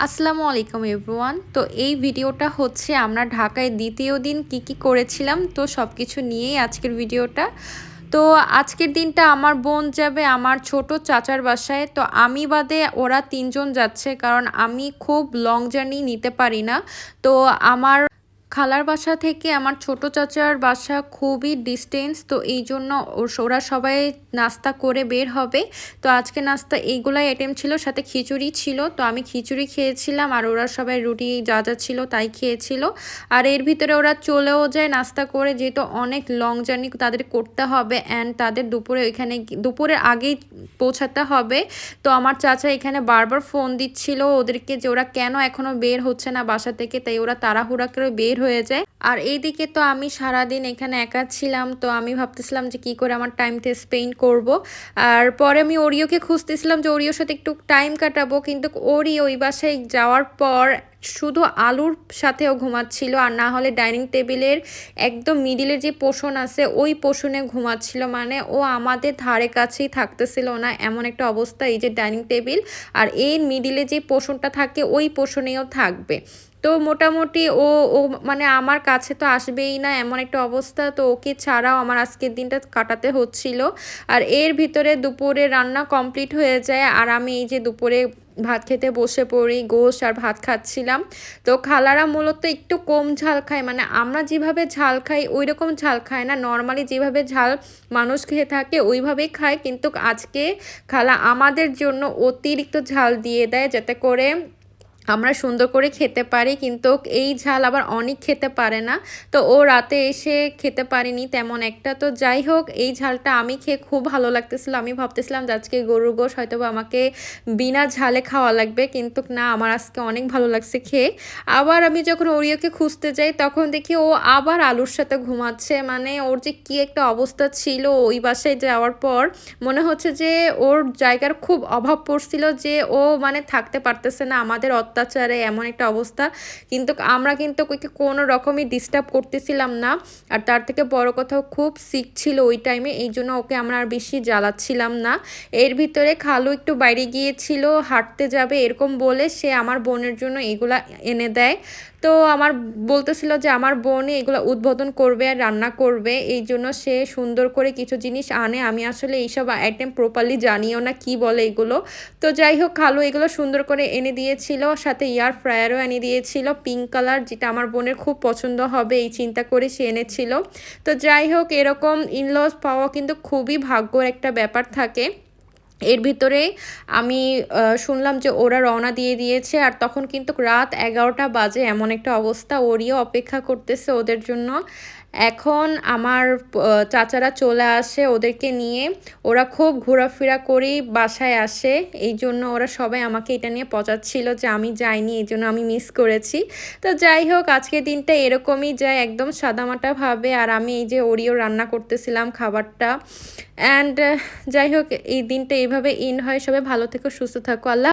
আসসালামু আলাইকুম এভরিওয়ান। তো এই ভিডিওটা হচ্ছে আমরা ঢাকায় দ্বিতীয় দিন কি করেছিলাম, তো সব কিছু নিয়েই আজকের ভিডিওটা। তো আজকের দিনটা আমার বোন যাবে আমার ছোট চাচার বাসায়। তো আমি বাদে ওরা তিনজন যাচ্ছে, কারণ আমি খুব লং জার্নি নিতে পারি না। তো আমার খালার বাসা থেকে আমার ছোট চাচার বাসা খুবই ডিস্টেন্স, তো এই জন্য ওরা সবাই নাস্তা করে বের হবে। তো আজকে নাস্তা এইগুলাই আইটেম ছিল, সাথে খিচুড়ি ছিল। তো আমি খিচুড়ি খেয়েছিলাম আর ওরা সবাই রুটি যা যা ছিল তাই খেয়েছিল। আর এর ভিতরে ওরা চলেও যায় নাস্তা করে, যেহেতু অনেক লং জার্নি তাদের করতে হবে অ্যান্ড তাদের দুপুরে ওইখানে দুপুরের আগেই পৌঁছাতে হবে। তো আমার চাচা এখানে বারবার ফোন দিচ্ছিল ওদেরকে যে ওরা কেন এখনো বের হচ্ছে না বাসা থেকে, তাই ওরা তাড়াহুড়া করে বের হয়ে যায়। আর এইদিকে তো আমি সারাদিন এখানে একা ছিলাম, তো আমি ভাবতেছিলাম যে কি করে আমার টাইমটা স্পেন্ড করব। আর পরে আমি ওরিওকে খুঁজতেছিলাম যে ওরিওর সাথে একটু টাইম কাটাবো, কিন্তু ওরিও ওই বাসায় যাওয়ার পর শুধু আলুর সাথেও ঘুমাচ্ছিল, আর না হলে ডাইনিং টেবিলের একদম মিডিলের যে পোষণ আছে ওই পোষণে ঘুমাচ্ছিল। মানে ও আমাদের ধারে কাছেই থাকতেছিল না, এমন একটা অবস্থা। এই যে ডাইনিং টেবিল আর এর মিডিলে যে পোষণটা থাকে ওই পোষণেও থাকবে। তো মোটামুটি ও ও মানে আমার কাছে তো আসবেই না, এমন একটা অবস্থা। তো ওকে ছাড়াও আমার আজকের দিনটা কাটাতে হচ্ছিল। আর এর ভিতরে দুপুরে রান্না কমপ্লিট হয়ে যায়, আর আমি এই যে দুপুরে ভাত খেতে বসে পড়ি, গোশ আর ভাত খাচ্ছিলাম। তো খালারা মূলত একটু কম ঝাল খায়, মানে আমরা যেভাবে ঝাল খাই ওই রকম ঝাল খায় না, নর্মালি যেভাবে ঝাল মানুষ খেয়ে থাকে ওইভাবেই খায়। কিন্তু আজকে খালা আমাদের জন্য অতিরিক্ত ঝাল দিয়ে দেয়, যাতে করে আমরা সুন্দর করে খেতে পারি। কিন্তু এই ঝাল আবার অনেক খেতে পারে না, তো ও রাতে এসে খেতে পারিনি তেমন একটা। তো যাই হোক, এই ঝালটা আমি খেয়ে খুব ভালো লাগতেছিল। আমি ভাবতেছিলাম যে আজকে গরুর গোশ হয়তো বা আমাকে বিনা ঝালে খাওয়া লাগবে, কিন্তু না, আমার আজকে অনেক ভালো লাগছে খেয়ে। আবার আমি যখন ওরিওকে খুঁজতে যাই তখন দেখি ও আবার আলুর সাথে ঘুমাচ্ছে। মানে ওর যে কী একটা অবস্থা ছিল ওই বাসায় যাওয়ার পর, মনে হচ্ছে যে ওর জায়গার খুব অভাব পড়ছিল, যে ও মানে থাকতে পারতেছে না আমাদের অত্যাচারে, এমন একটা অবস্থা। কিন্তু আমরা কিন্তু ওকে কোনো রকমই ডিস্টার্ব করতেছিলাম না। আর তার থেকে বড় কথা, খুব সিক ছিল ওই টাইমে, এই জন্য ওকে আমরা আর বেশি জ্বালাচ্ছিলাম না। এর ভিতরে খালু একটু বাইরে গিয়েছিল, হাঁটতে যাবে এরকম বলে সে আমার বোনের জন্য এগুলা এনে দেয়। তো আমার বলতেছিল যে আমার বোনই এগুলো উদ্বোধন করবে আর রান্না করবে, এই জন্য সে সুন্দর করে কিছু জিনিস আনে। আমি আসলে এইসব আইটেম প্রপারলি জানিও না কি বলে এগুলো। তো যাই হোক, খালু এগুলো সুন্দর করে এনে দিয়েছিল, সাথে এয়ার ফ্রায়ারও এনে দিয়েছিল পিঙ্ক কালার, যেটা আমার বোনের খুব পছন্দ হবে এই চিন্তা করে সে এনেছিল। তো যাই হোক, এরকম ইনলস পাওয়া কিন্তু খুবই ভাগ্যর একটা ব্যাপার থাকে। এর ভিতরে আমি শুনলাম যে ওরা রওনা দিয়ে দিয়েছে, আর তখন কিন্তু রাত 11টা বাজে, এমন একটা অবস্থা। ওরিও অপেক্ষা করতেছে ওদের জন্য। এখন আমার চাচারা চলে আসে ওদেরকে নিয়ে, ওরা খুব ঘোরাফেরা করেই বাসায় আসে। এই জন্য ওরা সবাই আমাকে এটা নিয়ে পচাচ্ছিল যে আমি যাইনি, এই জন্য আমি মিস করেছি। তো যাই হোক, আজকের দিনটা এরকমই যায়, একদম সাদামাটাভাবে। আর আমি এই যে ওরিও রান্না করতেছিলাম খাবারটা। অ্যান্ড যাই হোক, এই দিনটা এইভাবে ইন হয়। সবাই ভালো থেকো, সুস্থ থাকো, আল্লাহ।